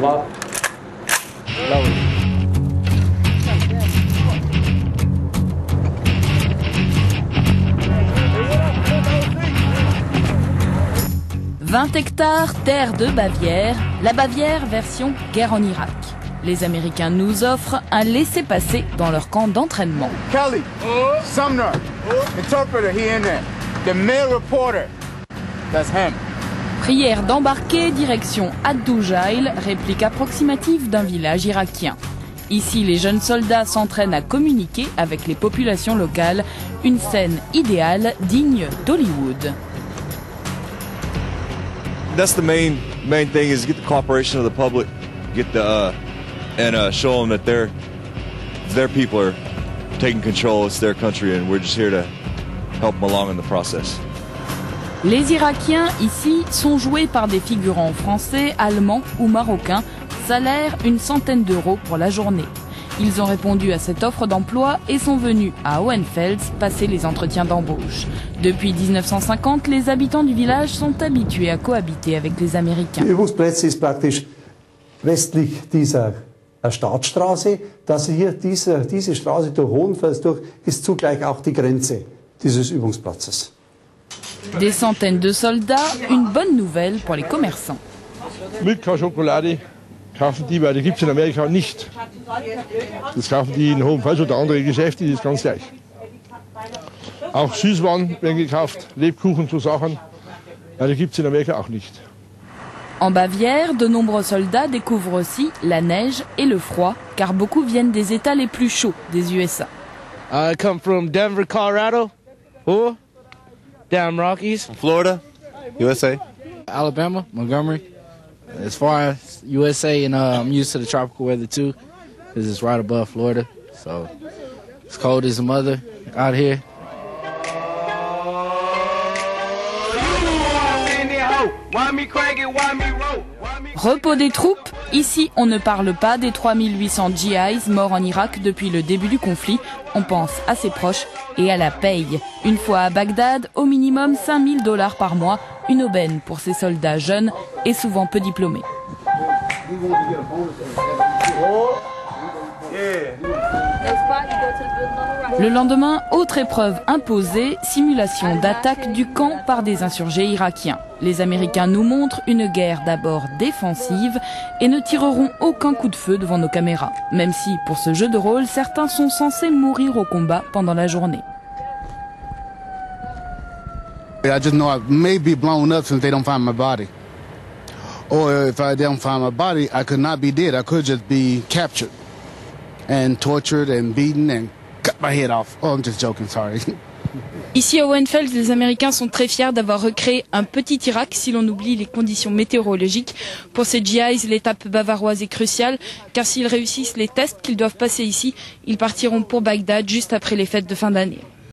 Lock. Lower. 20 hectares, terre de Bavière, la Bavière version guerre en Irak. Les Américains nous offrent un laissez-passer dans leur camp d'entraînement. Kelly, Sumner, interpreter, he in there. The mail reporter, that's him. Prière d'embarquer, direction Ad-Doujail, réplique approximative d'un village irakien. Ici, les jeunes soldats s'entraînent à communiquer avec les populations locales, une scène idéale digne d'Hollywood. That's the main thing is get the cooperation of the public, get the and show them that their people are taking control. It's their country, and we're just here to help them along in the process. Les Irakiens ici sont joués par des figurants français, allemands ou marocains. Salaire une centaine d'euros pour la journée. Ils ont répondu à cette offre d'emploi et sont venus à Hohenfels passer les entretiens d'embauche. Depuis 1950, les habitants du village sont habitués à cohabiter avec les Américains. Die Übungsplätze ist praktisch westlich dieser Staatsstraße. Dass hier diese Straße durch Hohenfels durch ist zugleich auch die Grenze dieses Übungsplatzes. Des centaines de soldats, une bonne nouvelle pour les commerçants. Milka-Schokolade kaufen die, weil die gibt es in Amerika nicht. Das kaufen die in Hohenfels oder andere Geschäfte, das ist ganz gleich. Auch Süßwaren werden gekauft, Lebkuchen, so Sachen. Ja, die gibt es in Amerika auch nicht. En Bavière, de nombreux soldats découvrent aussi la neige et le froid, car beaucoup viennent des États les plus chauds des USA. I come from Denver, Colorado. Who? Damn Rockies. Florida, USA. Alabama, Montgomery. As far as USA, and I'm used to the tropical weather too, because it's right above Florida. So it's cold as a mother out here. Repos des troupes. Ici, on ne parle pas des 3800 GIs morts en Irak depuis le début du conflit. On pense à ses proches et à la paye. Une fois à Bagdad, au minimum $5000 par mois. Une aubaine pour ces soldats jeunes et souvent peu diplômés. Le lendemain, autre épreuve imposée, simulation d'attaque du camp par des insurgés irakiens. Les Américains nous montrent une guerre d'abord défensive et ne tireront aucun coup de feu devant nos caméras. Même si, pour ce jeu de rôle, certains sont censés mourir au combat pendant la journée. I just know I may be blown up since they don't find my body. Or if I don't find my body, I could not be dead. I could just be captured and tortured and beaten and cut my head off. Oh, I'm just joking, sorry. Ici à Hohenfels, les Américains sont très fiers d'avoir recréé un petit Irak si l'on oublie les conditions météorologiques. Pour ces GIs, l'étape bavaroise est cruciale car s'ils réussissent les tests qu'ils doivent passer ici, ils partiront pour Bagdad juste après les fêtes de fin d'année.